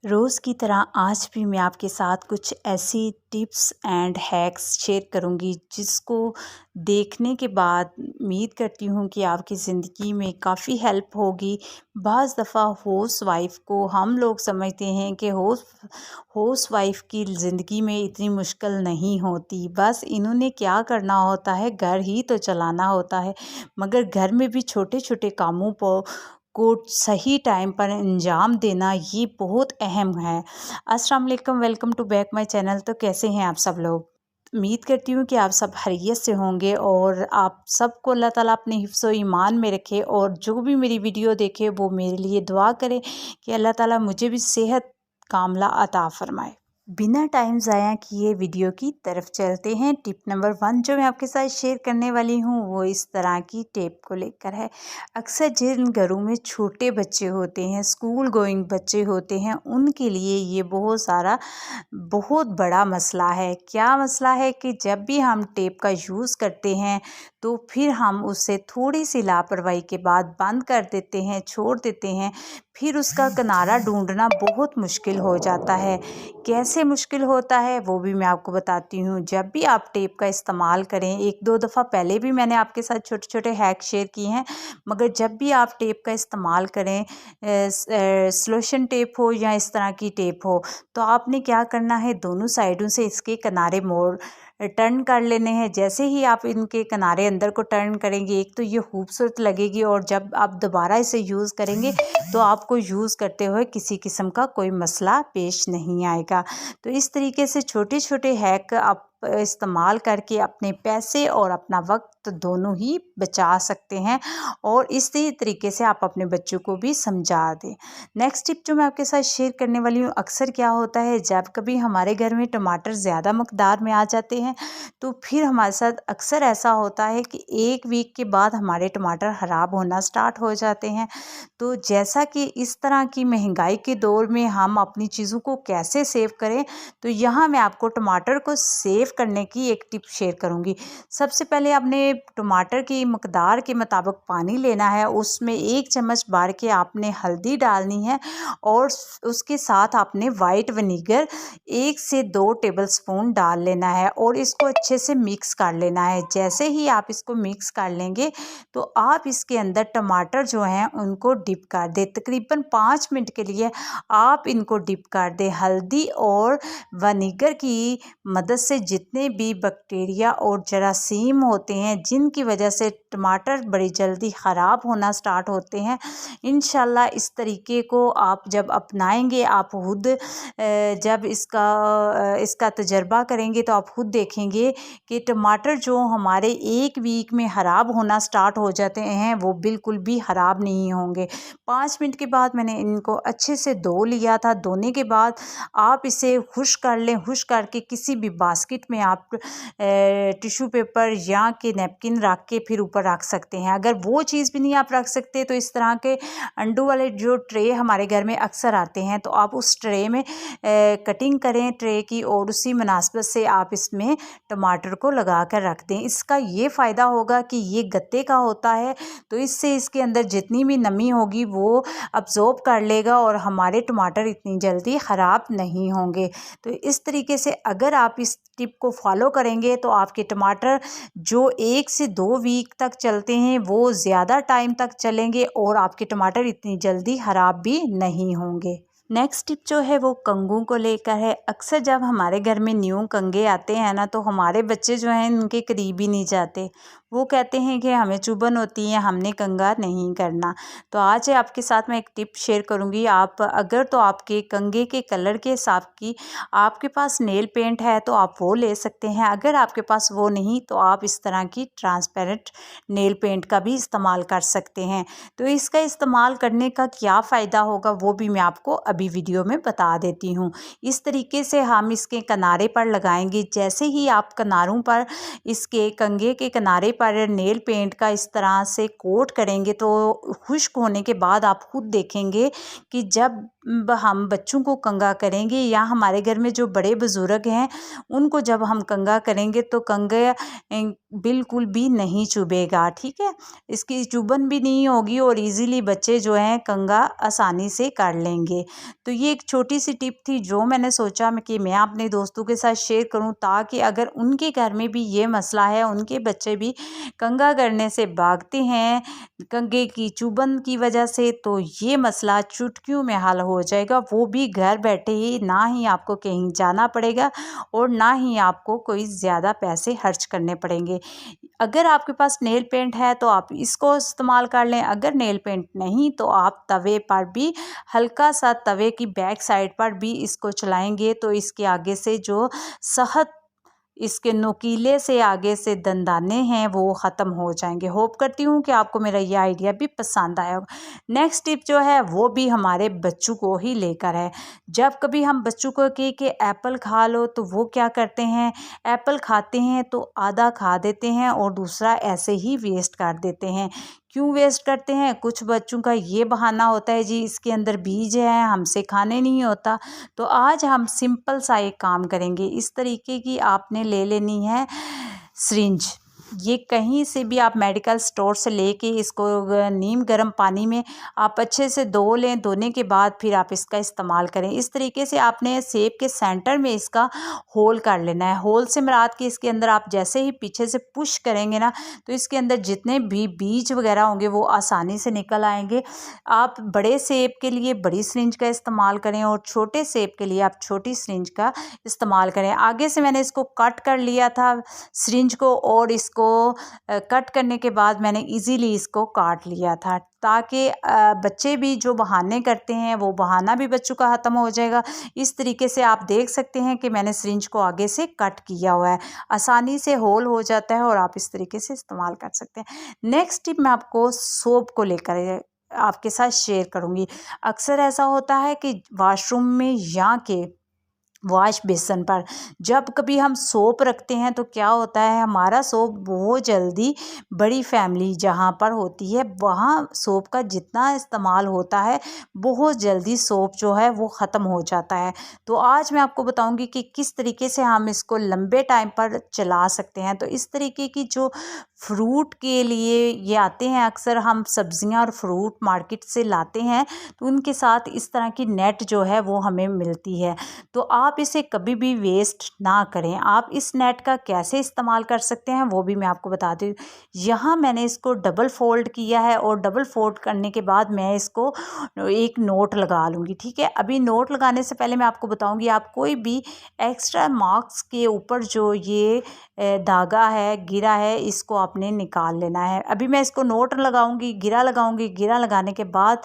रोज़ की तरह आज भी मैं आपके साथ कुछ ऐसी टिप्स एंड हैक्स शेयर करूंगी जिसको देखने के बाद उम्मीद करती हूँ कि आपकी ज़िंदगी में काफ़ी हेल्प होगी। बाज़ दफ़ा हाउसवाइफ को हम लोग समझते हैं कि हाउसवाइफ की ज़िंदगी में इतनी मुश्किल नहीं होती, बस इन्होंने क्या करना होता है, घर ही तो चलाना होता है। मगर घर में भी छोटे छोटे कामों को सही टाइम पर अंजाम देना ये बहुत अहम है। अस्सलाम वालेकुम, welcome to back my channel. तो कैसे हैं आप सब लोग? उम्मीद करती हूँ कि आप सब खैरियत से होंगे और आप सबको अल्लाह ताला अपने हिफ्ज़ व ईमान में रखे और जो भी मेरी वीडियो देखे वो मेरे लिए दुआ करे कि अल्लाह ताला मुझे भी सेहत कामला अता फ़रमाए। बिना टाइम ज़ाया किए वीडियो की तरफ चलते हैं। टिप नंबर 1 जो मैं आपके साथ शेयर करने वाली हूँ वो इस तरह की टेप को लेकर है। अक्सर जिन घरों में छोटे बच्चे होते हैं, स्कूल गोइंग बच्चे होते हैं, उनके लिए ये बहुत बड़ा मसला है। क्या मसला है कि जब भी हम टेप का यूज़ करते हैं तो फिर हम उसे थोड़ी सी लापरवाही के बाद बंद कर देते हैं, छोड़ देते हैं। फिर उसका किनारा ढूंढना बहुत मुश्किल हो जाता है। कैसे मुश्किल होता है वो भी मैं आपको बताती हूँ। जब भी आप टेप का इस्तेमाल करें, एक दो दफ़ा पहले भी मैंने आपके साथ छोटे छोटे हैक शेयर किए हैं, मगर जब भी आप टेप का इस्तेमाल करें, सॉल्यूशन टेप हो या इस तरह की टेप हो, तो आपने क्या करना है, दोनों साइडों से इसके किनारे मोड़ टर्न कर लेने हैं। जैसे ही आप इनके किनारे अंदर को टर्न करेंगे, एक तो ये खूबसूरत लगेगी और जब आप दोबारा इसे यूज़ करेंगे तो आपको यूज़ करते हुए किसी किस्म का कोई मसला पेश नहीं आएगा। तो इस तरीके से छोटे छोटे हैक आप इस्तेमाल करके अपने पैसे और अपना वक्त दोनों ही बचा सकते हैं और इसी तरीके से आप अपने बच्चों को भी समझा दें। नेक्स्ट टिप जो मैं आपके साथ शेयर करने वाली हूँ, अक्सर क्या होता है जब कभी हमारे घर में टमाटर ज़्यादा मकदार में आ जाते हैं तो फिर हमारे साथ अक्सर ऐसा होता है कि 1 वीक के बाद हमारे टमाटर ख़राब होना स्टार्ट हो जाते हैं। तो जैसा कि इस तरह की महंगाई के दौर में हम अपनी चीज़ों को कैसे सेव करें, तो यहाँ मैं आपको टमाटर को सेव करने की एक टिप शेयर करूँगी। सबसे पहले आपने टमाटर की मकदार के मुताबिक पानी लेना है, उसमें 1 चम्मच भर के आपने हल्दी डालनी है और उसके साथ आपने वाइट विनीगर 1 से 2 टेबलस्पून डाल लेना है और इसको अच्छे से मिक्स कर लेना है। जैसे ही आप इसको मिक्स कर लेंगे तो आप इसके अंदर टमाटर जो हैं उनको डिप कर दें। तकरीबन 5 मिनट के लिए आप इनको डिप कर दें। हल्दी और विनीगर की मदद से जितने भी बैक्टीरिया और जरासीम होते हैं जिनकी वजह से टमाटर बड़ी जल्दी ख़राब होना स्टार्ट होते हैं, इंशाल्लाह इस तरीके को आप जब अपनाएंगे, आप खुद जब इसका तजर्बा करेंगे तो आप खुद देखेंगे कि टमाटर जो हमारे 1 वीक में ख़राब होना स्टार्ट हो जाते हैं वो बिल्कुल भी ख़राब नहीं होंगे। 5 मिनट के बाद मैंने इनको अच्छे से धो लिया था। धोने के बाद आप इसे खुश्क कर लें। खुश्क करके किसी भी बास्केट में आप टिश्यू पेपर या कि नैपकिन रख के फिर ऊपर रख सकते हैं। अगर वो चीज़ भी नहीं आप रख सकते तो इस तरह के अंडों वाले जो ट्रे हमारे घर में अक्सर आते हैं, तो आप उस ट्रे में कटिंग करें ट्रे की और उसी मुनासबत से आप इसमें टमाटर को लगा कर रख दें। इसका ये फ़ायदा होगा कि ये गत्ते का होता है, तो इससे इसके अंदर जितनी भी नमी होगी वो अब्ज़ॉर्ब कर लेगा और हमारे टमाटर इतनी जल्दी ख़राब नहीं होंगे। तो इस तरीके से अगर आप इस टिप को फॉलो करेंगे तो आपके टमाटर जो 1 से 2 वीक तक चलते हैं वो ज़्यादा टाइम तक चलेंगे और आपके टमाटर इतनी जल्दी ख़राब भी नहीं होंगे। नेक्स्ट टिप जो है वो कंघों को लेकर है। अक्सर जब हमारे घर में न्यू कंघे आते हैं ना, तो हमारे बच्चे जो हैं इनके करीब ही नहीं जाते। वो कहते हैं कि हमें चुभन होती है, हमने कंघा नहीं करना। तो आज आपके साथ मैं एक टिप शेयर करूंगी। आप अगर तो आपके कंघे के कलर के हिसाब की आपके पास नेल पेंट है तो आप वो ले सकते हैं। अगर आपके पास वो नहीं तो आप इस तरह की ट्रांसपेरेंट नेल पेंट का भी इस्तेमाल कर सकते हैं। तो इसका इस्तेमाल करने का क्या फ़ायदा होगा वो भी मैं आपको अभी वीडियो में बता देती हूँ। इस तरीके से हम इसके किनारे पर लगाएंगे। जैसे ही आप किनारों पर इसके कंघे के किनारे पर नेल पेंट का इस तरह से कोट करेंगे तो खुश्क होने के बाद आप खुद देखेंगे कि जब हम बच्चों को कंघा करेंगे या हमारे घर में जो बड़े बुज़ुर्ग हैं उनको जब हम कंघा करेंगे तो कंघा बिल्कुल भी नहीं चुभेगा, ठीक है। इसकी चुभन भी नहीं होगी और इजीली बच्चे जो हैं कंघा आसानी से कर लेंगे। तो ये एक छोटी सी टिप थी जो मैंने सोचा कि मैं अपने दोस्तों के साथ शेयर करूं, ताकि अगर उनके घर में भी ये मसला है, उनके बच्चे भी कंघा करने से भागते हैं कंघे की चुभन की वजह से, तो ये मसला चुटकियों में हल हो जाएगा। वो भी घर बैठे ही, ना ही आपको कहीं जाना पड़ेगा और ना ही आपको कोई ज़्यादा पैसे खर्च करने पड़ेंगे। अगर आपके पास नेल पेंट है तो आप इसको इस्तेमाल कर लें, अगर नेल पेंट नहीं तो आप तवे पर भी हल्का सा तवे की बैक साइड पर भी इसको चलाएंगे तो इसके आगे से जो सहत, इसके नुकीले से आगे से दंदाने हैं वो ख़त्म हो जाएंगे। होप करती हूँ कि आपको मेरा ये आइडिया भी पसंद आया होगा। नेक्स्ट टिप जो है वो भी हमारे बच्चों को ही लेकर है। जब कभी हम बच्चों को कहे कि एप्पल खा लो तो वो क्या करते हैं, एप्पल खाते हैं तो आधा खा देते हैं और दूसरा ऐसे ही वेस्ट कर देते हैं। क्यों वेस्ट करते हैं? कुछ बच्चों का ये बहाना होता है, जी इसके अंदर बीज है, हमसे खाने नहीं होता। तो आज हम सिंपल सा एक काम करेंगे। इस तरीके की आपने ले लेनी है सिरिंज। ये कहीं से भी आप मेडिकल स्टोर से लेके इसको नीम गर्म पानी में आप अच्छे से धो लें। धोने के बाद फिर आप इसका इस्तेमाल करें। इस तरीके से आपने सेब के सेंटर में इसका होल कर लेना है। होल से मुराद कि इसके अंदर आप जैसे ही पीछे से पुश करेंगे ना तो इसके अंदर जितने भी बीज वगैरह होंगे वो आसानी से निकल आएंगे। आप बड़े सेब के लिए बड़ी सिरिंज का इस्तेमाल करें और छोटे सेब के लिए आप छोटी सिरिंज का इस्तेमाल करें। आगे से मैंने इसको कट कर लिया था सिरिंज को, और इसको कट करने के बाद मैंने इजीली इसको काट लिया था, ताकि बच्चे भी जो बहाने करते हैं वो बहाना भी बच्चों का ख़त्म हो जाएगा। इस तरीके से आप देख सकते हैं कि मैंने सिरिंज को आगे से कट किया हुआ है, आसानी से होल हो जाता है और आप इस तरीके से इस्तेमाल कर सकते हैं। नेक्स्ट टिप मैं आपको सोप को लेकर आपके साथ शेयर करूँगी। अक्सर ऐसा होता है कि वॉशरूम में या के वॉश बेसन पर जब कभी हम सोप रखते हैं तो क्या होता है, हमारा सोप बहुत जल्दी, बड़ी फैमिली जहाँ पर होती है वहाँ सोप का जितना इस्तेमाल होता है बहुत जल्दी सोप जो है वो ख़त्म हो जाता है। तो आज मैं आपको बताऊंगी कि किस तरीके से हम इसको लंबे टाइम पर चला सकते हैं। तो इस तरीके की जो फ्रूट के लिए ये आते हैं, अक्सर हम सब्जियां और फ्रूट मार्केट से लाते हैं तो उनके साथ इस तरह की नेट जो है वो हमें मिलती है। तो आप इसे कभी भी वेस्ट ना करें। आप इस नेट का कैसे इस्तेमाल कर सकते हैं वो भी मैं आपको बता दूँ। यहाँ मैंने इसको डबल फोल्ड किया है और डबल फोल्ड करने के बाद मैं इसको एक नोट लगा लूँगी, ठीक है। अभी नोट लगाने से पहले मैं आपको बताऊँगी, आप कोई भी एक्स्ट्रा मार्क्स के ऊपर जो ये धागा है गिरा है इसको आपने निकाल लेना है। अभी मैं इसको नोट लगाऊंगी, गिरा लगाऊंगी। गिरा लगाने के बाद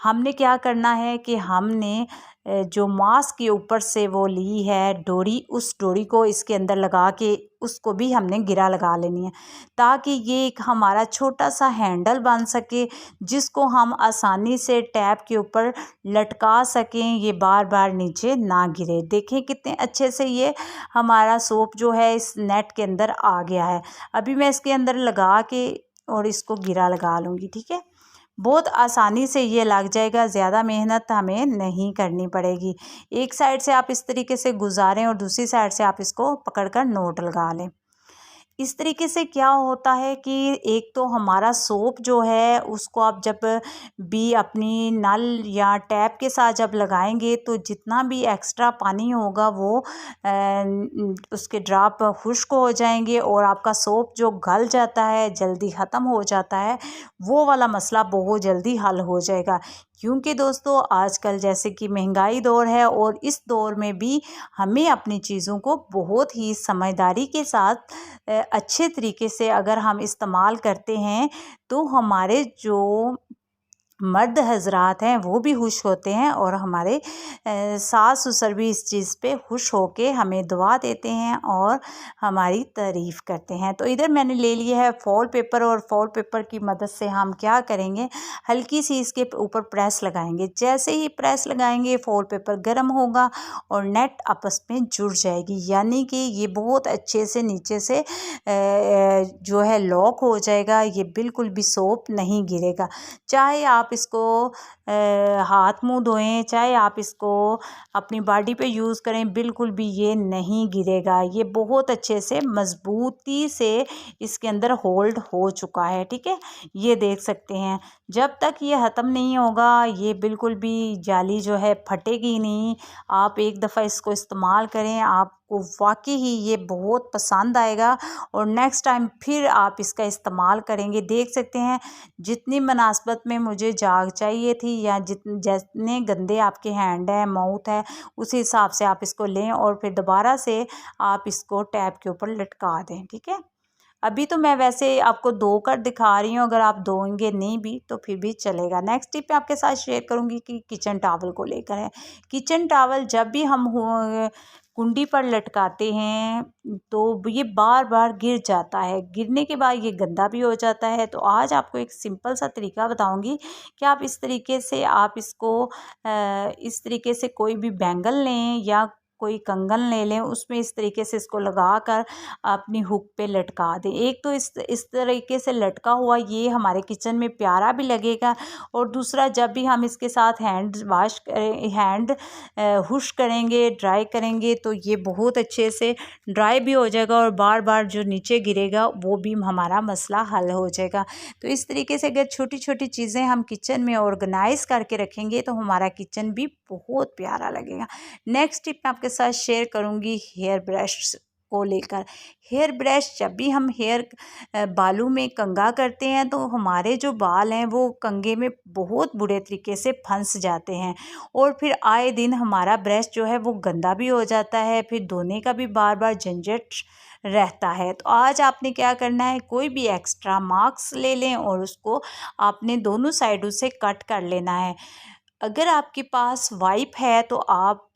हमने क्या करना है कि हमने जो मास्क के ऊपर से वो ली है डोरी, उस डोरी को इसके अंदर लगा के उसको भी हमने गिरा लगा लेनी है, ताकि ये एक हमारा छोटा सा हैंडल बन सके जिसको हम आसानी से टैप के ऊपर लटका सकें, ये बार बार नीचे ना गिरे। देखें कितने अच्छे से ये हमारा सोप जो है इस नेट के अंदर आ गया है। अभी मैं इसके अंदर लगा के और इसको गिरा लगा लूँगी, ठीक है। बहुत आसानी से ये लग जाएगा, ज़्यादा मेहनत हमें नहीं करनी पड़ेगी। एक साइड से आप इस तरीके से गुजारें और दूसरी साइड से आप इसको पकड़कर नोट लगा लें। इस तरीके से क्या होता है कि एक तो हमारा सोप जो है उसको आप जब भी अपनी नल या टैप के साथ जब लगाएंगे तो जितना भी एक्स्ट्रा पानी होगा वो उसके ड्रॉप खुश्क हो जाएंगे और आपका सोप जो गल जाता है, जल्दी ख़त्म हो जाता है, वो वाला मसला बहुत जल्दी हल हो जाएगा। क्योंकि दोस्तों आजकल जैसे कि महंगाई दौर है और इस दौर में भी हमें अपनी चीज़ों को बहुत ही समझदारी के साथ अच्छे तरीके से अगर हम इस्तेमाल करते हैं तो हमारे जो मर्द हजरात हैं वो भी खुश होते हैं और हमारे सास ससुर भी इस चीज़ पे खुश होके हमें दुआ देते हैं और हमारी तारीफ़ करते हैं। तो इधर मैंने ले लिया है फॉल पेपर और फॉल पेपर की मदद से हम क्या करेंगे, हल्की सी इसके ऊपर प्रेस लगाएंगे। जैसे ही प्रेस लगाएंगे फॉल पेपर गर्म होगा और नेट आपस में जुड़ जाएगी, यानी कि ये बहुत अच्छे से नीचे से जो है लॉक हो जाएगा, ये बिल्कुल भी सोप नहीं गिरेगा। चाहे आप इसको हाथ मुंह धोएं, चाहे आप इसको अपनी बॉडी पे यूज़ करें, बिल्कुल भी ये नहीं गिरेगा। ये बहुत अच्छे से मजबूती से इसके अंदर होल्ड हो चुका है, ठीक है। ये देख सकते हैं। जब तक ये ख़त्म नहीं होगा ये बिल्कुल भी जाली जो है फटेगी नहीं। आप एक दफ़ा इसको इस्तेमाल करें, आपको वाकई ही ये बहुत पसंद आएगा और नेक्स्ट टाइम फिर आप इसका इस्तेमाल करेंगे। देख सकते हैं जितनी मुनासबत में मुझे जाग चाहिए थी या जितने गंदे आपके हैंड है, माउथ है, उसी हिसाब से आप इसको लें और फिर दोबारा से आप इसको टैप के ऊपर लटका दें, ठीक है। अभी तो मैं वैसे आपको धो कर दिखा रही हूँ, अगर आप धोएंगे नहीं भी तो फिर भी चलेगा। नेक्स्ट टिप मैं आपके साथ शेयर करूँगी कि किचन टॉवल को लेकर है। किचन टॉवल जब भी हम कुंडी पर लटकाते हैं तो ये बार बार गिर जाता है, गिरने के बाद ये गंदा भी हो जाता है। तो आज आपको एक सिंपल सा तरीका बताऊंगी कि आप इस तरीके से आप इसको इस तरीके से कोई भी बैंगल लें या कोई कंगन ले लें, उसमें इस तरीके से इसको लगा कर अपनी हुक पे लटका दें। एक तो इस तरीके से लटका हुआ ये हमारे किचन में प्यारा भी लगेगा और दूसरा जब भी हम इसके साथ हैंड वॉश करें, हैंड हुश करेंगे, ड्राई करेंगे तो ये बहुत अच्छे से ड्राई भी हो जाएगा और बार बार जो नीचे गिरेगा वो भी हमारा मसला हल हो जाएगा। तो इस तरीके से अगर छोटी छोटी चीज़ें हम किचन में ऑर्गेनाइज करके रखेंगे तो हमारा किचन भी बहुत प्यारा लगेगा। नेक्स्ट टिप मैं आपके साथ शेयर करूंगी हेयर ब्रश को लेकर। हेयर ब्रश जब भी हम हेयर बालों में कंघा करते हैं तो हमारे जो बाल हैं वो कंघे में बहुत बुरे तरीके से फंस जाते हैं और फिर आए दिन हमारा ब्रश जो है वो गंदा भी हो जाता है, फिर धोने का भी बार बार झंझट रहता है। तो आज आपने क्या करना है, कोई भी एक्स्ट्रा मार्क्स ले लें और उसको आपने दोनों साइडों से कट कर लेना है। अगर आपके पास वाइप है तो आप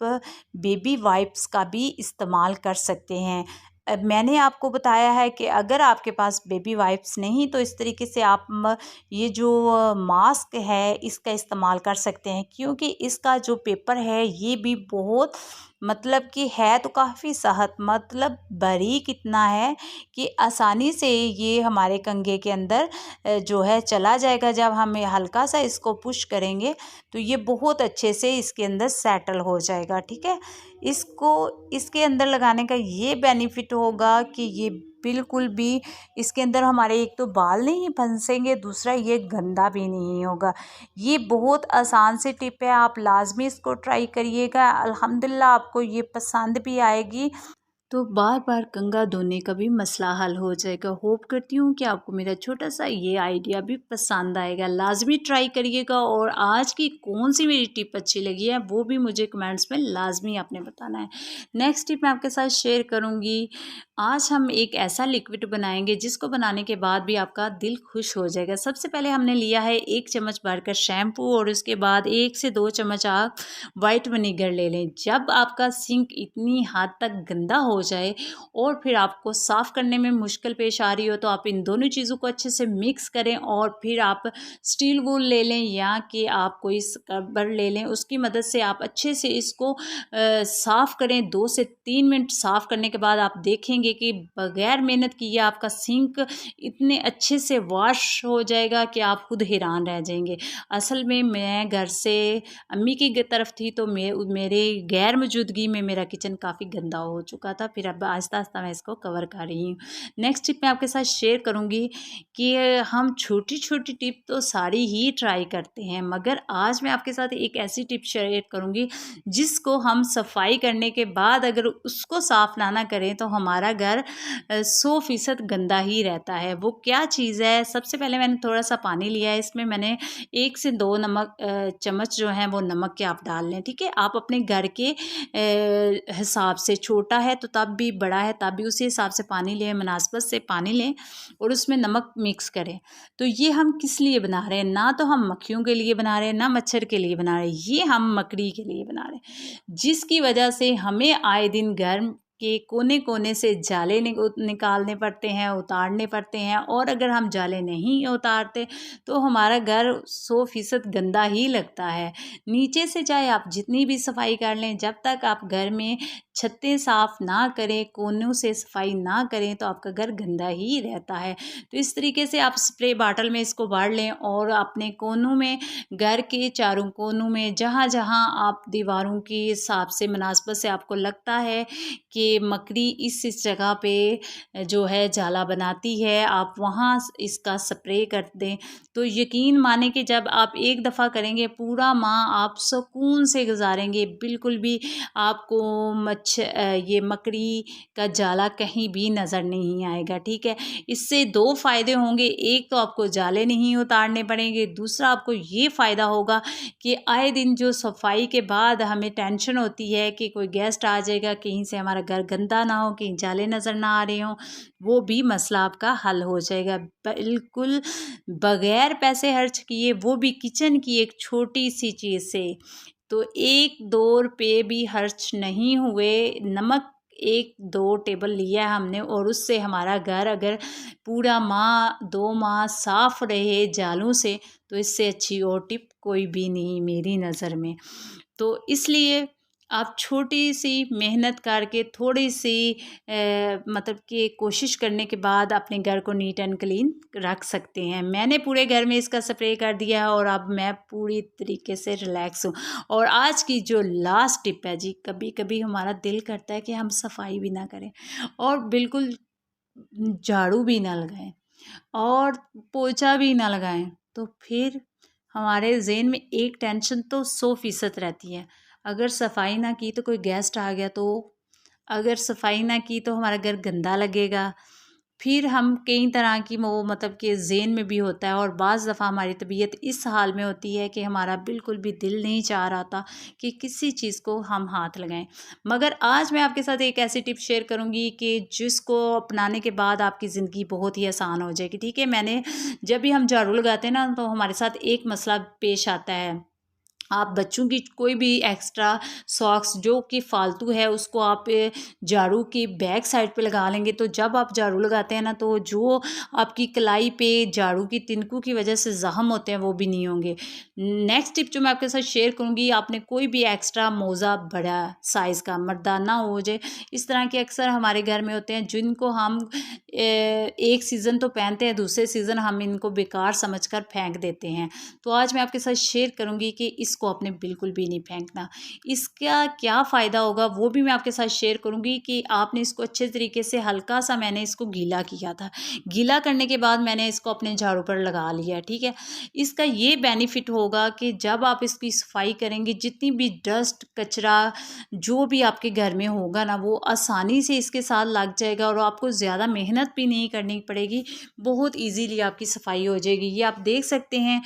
बेबी वाइप्स का भी इस्तेमाल कर सकते हैं। अब मैंने आपको बताया है कि अगर आपके पास बेबी वाइप्स नहीं तो इस तरीके से आप ये जो मास्क है इसका इस्तेमाल कर सकते हैं, क्योंकि इसका जो पेपर है ये भी बहुत मतलब कि है तो काफ़ी सेहत मतलब बारीक इतना है कि आसानी से ये हमारे कंघे के अंदर जो है चला जाएगा। जब हम हल्का सा इसको पुश करेंगे तो ये बहुत अच्छे से इसके अंदर सेटल हो जाएगा, ठीक है। इसको इसके अंदर लगाने का ये बेनिफिट होगा कि ये बिल्कुल भी इसके अंदर हमारे एक तो बाल नहीं फंसेंगे, दूसरा ये गंदा भी नहीं होगा। ये बहुत आसान सी टिप है, आप लाजमी इसको ट्राई करिएगा। अल्हम्दुलिल्लाह आपको ये पसंद भी आएगी तो बार बार कंघा धोने का भी मसला हल हो जाएगा। होप करती हूँ कि आपको मेरा छोटा सा ये आइडिया भी पसंद आएगा। लाजमी ट्राई करिएगा और आज की कौन सी मेरी टिप अच्छी लगी है वो भी मुझे कमेंट्स में लाजमी आपने बताना है। नेक्स्ट टिप मैं आपके साथ शेयर करूँगी। आज हम एक ऐसा लिक्विड बनाएंगे जिसको बनाने के बाद भी आपका दिल खुश हो जाएगा। सबसे पहले हमने लिया है 1 चम्मच भरकर शैम्पू और उसके बाद 1 से 2 चम्मच आप वाइट विनेगर ले लें। जब आपका सिंक इतनी हद तक गंदा हो जाए और फिर आपको साफ़ करने में मुश्किल पेश आ रही हो तो आप इन दोनों चीज़ों को अच्छे से मिक्स करें और फिर आप स्टील वूल ले लें या कि आप कोई स्क्रबर ले लें, उसकी मदद से आप अच्छे से इसको साफ़ करें। 2 से 3 मिनट साफ़ करने के बाद आप देखेंगे कि बगैर मेहनत किए आपका सिंक इतने अच्छे से वॉश हो जाएगा कि आप खुद हैरान रह जाएंगे। असल में मैं घर से अम्मी की तरफ थी तो मेरे गैर मौजूदगी में मेरा किचन काफ़ी गंदा हो चुका था, फिर अब आहिस्ता आहिस्ता मैं इसको कवर कर रही हूँ। नेक्स्ट टिप मैं आपके साथ शेयर करूँगी कि हम छोटी छोटी टिप तो सारी ही ट्राई करते हैं, मगर आज मैं आपके साथ एक ऐसी टिप शेयर करूँगी जिसको हम सफाई करने के बाद अगर उसको साफ़ ना करें तो हमारा घर 100% गंदा ही रहता है। वो क्या चीज़ है, सबसे पहले मैंने थोड़ा सा पानी लिया है, इसमें मैंने 1 से 2 चम्मच जो हैं वो नमक के आप डाल लें, ठीक है। आप अपने घर के हिसाब से, छोटा है तो तब भी, बड़ा है तब भी उसी हिसाब से पानी लें, मुनासबत से पानी लें और उसमें नमक मिक्स करें। तो ये हम किस लिए बना रहे हैं, ना तो हम मक्खियों के लिए बना रहे हैं ना मच्छर के लिए बना रहे हैं, ये हम मकड़ी के लिए बना रहे हैं, जिसकी वजह से हमें आए दिन घर के कोने कोने से जाले निकालने पड़ते हैं, उतारने पड़ते हैं। और अगर हम जाले नहीं उतारते तो हमारा घर 100% गंदा ही लगता है। नीचे से चाहे आप जितनी भी सफाई कर लें, जब तक आप घर में छतें साफ़ ना करें, कोनों से सफाई ना करें तो आपका घर गंदा ही रहता है। तो इस तरीके से आप स्प्रे बॉटल में इसको भर लें और अपने कोनों में, घर के चारों कोनों में, जहाँ-जहाँ आप दीवारों के हिसाब से मुनासिबत से आपको लगता है कि मकड़ी इस जगह पे जो है जाला बनाती है, आप वहाँ इसका स्प्रे कर दें। तो यकीन माने कि जब आप एक दफ़ा करेंगे, पूरा माह आप सुकून से गुजारेंगे, बिल्कुल भी आपको ये मकड़ी का जाला कहीं भी नज़र नहीं आएगा, ठीक है। इससे 2 फ़ायदे होंगे, एक तो आपको जाले नहीं उतारने पड़ेंगे, दूसरा आपको ये फ़ायदा होगा कि आए दिन जो सफाई के बाद हमें टेंशन होती है कि कोई गेस्ट आ जाएगा, कहीं से हमारा घर गंदा ना हो, कहीं जाले नज़र ना आ रहे हों, वो भी मसला आपका हल हो जाएगा। बिल्कुल बगैर पैसे खर्च किए, वो भी किचन की एक छोटी-सी चीज़ से। तो 1-2 रुपए भी खर्च नहीं हुए। नमक 1-2 टेबल लिया हमने और उससे हमारा घर अगर पूरा माह 2 माह साफ़ रहे जालों से, तो इससे अच्छी और टिप कोई भी नहीं मेरी नज़र में। तो इसलिए आप छोटी-सी मेहनत करके थोड़ी-सी मतलब कि कोशिश करने के बाद अपने घर को नीट एंड क्लीन रख सकते हैं। मैंने पूरे घर में इसका स्प्रे कर दिया है और अब मैं पूरी तरीके से रिलैक्स हूँ। और आज की जो लास्ट टिप है जी, कभी-कभी हमारा दिल करता है कि हम सफाई भी ना करें और बिल्कुल झाड़ू भी ना लगाएँ और पोछा भी ना लगाएँ, तो फिर हमारे ज़हन में एक टेंशन तो 100% रहती है। अगर सफाई ना की तो कोई गेस्ट आ गया तो? अगर सफाई ना की तो हमारा घर गंदा लगेगा। फिर हम कई तरह की वो मतलब कि ज़हन में भी होता है और बाज़ दफ़ा हमारी तबीयत इस हाल में होती है कि हमारा बिल्कुल भी दिल नहीं चाह रहा था कि किसी चीज़ को हम हाथ लगाएँ। मगर आज मैं आपके साथ एक ऐसी टिप शेयर करूँगी कि जिसको अपनाने के बाद आपकी ज़िंदगी बहुत ही आसान हो जाएगी, ठीक है? जब भी हम झाड़ू लगाते हैं ना, तो हमारे साथ एक मसला पेश आता है। आप बच्चों की कोई भी एक्स्ट्रा सॉक्स जो कि फ़ालतू है, उसको आप झाड़ू की बैक साइड पे लगा लेंगे, तो जब आप झाड़ू लगाते हैं ना, तो जो आपकी कलाई पे झाड़ू की तिनकों की वजह से ज़ख्म होते हैं, वो भी नहीं होंगे। नेक्स्ट टिप जो मैं आपके साथ शेयर करूँगी, आपने कोई भी एक्स्ट्रा मोज़ा बड़ा साइज़ का मर्दाना हो जाए, इस तरह के अक्सर हमारे घर में होते हैं, जिनको हम एक सीज़न तो पहनते हैं, दूसरे सीज़न हम इनको बेकार समझकर फेंक देते हैं। तो आज मैं आपके साथ शेयर करूँगी कि इसको आपने बिल्कुल भी नहीं फेंकना। इसका क्या फ़ायदा होगा वो भी मैं आपके साथ शेयर करूँगी कि आपने इसको अच्छे तरीके से हल्का-सा मैंने इसको गीला किया था। गीला करने के बाद मैंने इसको अपने झाड़ू पर लगा लिया, ठीक है? इसका ये बेनिफिट होगा कि जब आप इसकी सफाई करेंगे, जितनी भी डस्ट, कचरा जो भी आपके घर में होगा ना, वो आसानी से इसके साथ लग जाएगा और आपको ज़्यादा मेहनत भी नहीं करनी पड़ेगी। बहुत ईज़िली आपकी सफाई हो जाएगी। ये आप देख सकते हैं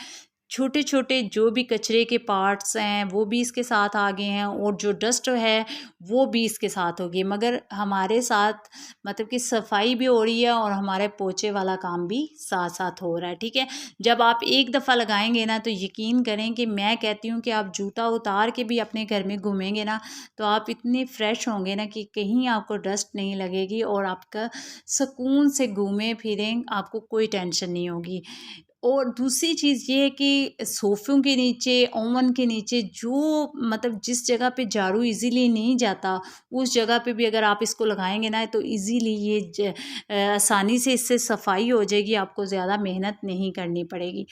छोटे-छोटे जो भी कचरे के पार्ट्स हैं, वो भी इसके साथ आ गए हैं और जो डस्ट है, वो भी इसके साथ होगी। मगर हमारे साथ मतलब कि सफाई भी हो रही है और हमारे पोछे वाला काम भी साथ-साथ हो रहा है, ठीक है? जब आप एक दफ़ा लगाएँगे ना, तो यकीन करें कि मैं कहती हूँ कि आप जूता उतार के भी अपने घर में घूमेंगे ना, तो आप इतने फ्रेश होंगे ना कि कहीं आपको डस्ट नहीं लगेगी और आपका सुकून से घूमें-फिरें, आपको कोई टेंशन नहीं होगी। और दूसरी चीज़ ये है कि सोफ़ों के नीचे, ओवन के नीचे जो मतलब जिस जगह पे झाड़ू इज़िली नहीं जाता, उस जगह पे भी अगर आप इसको लगाएँगे ना, तो इज़िली आसानी से इससे सफाई हो जाएगी, आपको ज़्यादा मेहनत नहीं करनी पड़ेगी।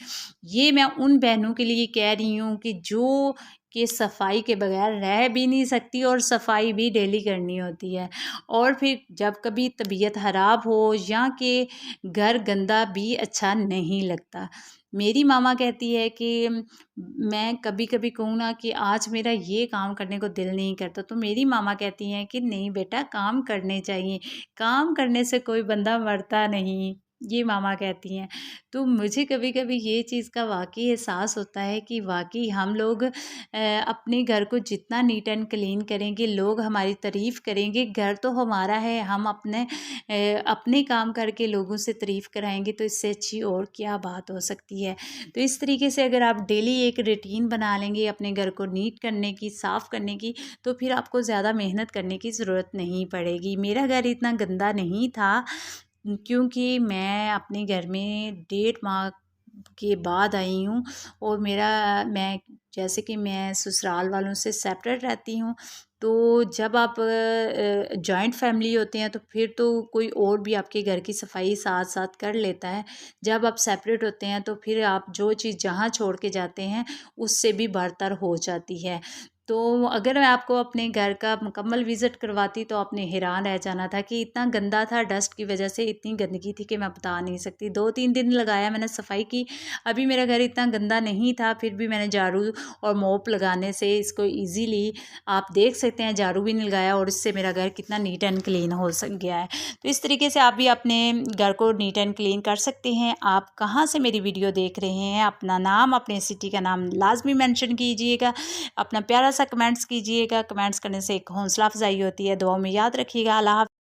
ये मैं उन बहनों के लिए कह रही हूँ कि जो कि सफाई के बगैर रह भी नहीं सकती और सफाई भी डेली करनी होती है। और फिर जब कभी तबीयत ख़राब हो या कि घर गंदा भी अच्छा नहीं लगता। मेरी मामा कहती है कि मैं कभी-कभी कहूँ ना कि आज मेरा ये काम करने को दिल नहीं करता, तो मेरी मामा कहती हैं कि नहीं बेटा काम करने चाहिए, काम करने से कोई बंदा मरता नहीं, ये मामा कहती हैं। तो मुझे कभी-कभी ये चीज़ का वाक़ई एहसास होता है कि वाक़ई हम लोग अपने घर को जितना नीट एंड क्लीन करेंगे, लोग हमारी तारीफ़ करेंगे। घर तो हमारा है, हम अपने काम करके लोगों से तारीफ़ कराएँगे, तो इससे अच्छी और क्या बात हो सकती है। तो इस तरीके से अगर आप डेली एक रूटीन बना लेंगे अपने घर को नीट करने की, साफ़ करने की, तो फिर आपको ज़्यादा मेहनत करने की ज़रूरत नहीं पड़ेगी। मेरा घर इतना गंदा नहीं था क्योंकि मैं अपने घर में 1.5 माह के बाद आई हूँ। और मैं जैसे कि मैं ससुराल वालों से सेपरेट रहती हूँ, तो जब आप जॉइंट फैमिली होते हैं तो फिर तो कोई और भी आपके घर की सफाई साथ साथ कर लेता है। जब आप सेपरेट होते हैं तो फिर आप जो चीज़ जहाँ छोड़ के जाते हैं उससे भी बरतर हो जाती है। तो अगर मैं आपको अपने घर का मुकम्मल विज़िट करवाती तो आपने हैरान रह जाना था कि इतना गंदा था, डस्ट की वजह से इतनी गंदगी थी कि मैं बता नहीं सकती। 2-3 दिन लगाया मैंने सफाई की, अभी मेरा घर इतना गंदा नहीं था, फिर भी मैंने झाड़ू और मोप लगाने से इसको ईज़िली आप देख सकते हैं, झाड़ू भी नहीं लगाया और इससे मेरा घर कितना नीट एंड क्लीन हो गया है। तो इस तरीके से आप भी अपने घर को नीट एंड क्लीन कर सकते हैं। आप कहाँ से मेरी वीडियो देख रहे हैं, अपना नाम, अपने सिटी का नाम लाजमी मेंशन कीजिएगा, अपना प्यारा सा कमेंट्स कीजिएगा। कमेंट्स करने से एक हौसला अफजाई होती है। दुआओं में याद रखिएगा। अल्लाह हाफ़िज़।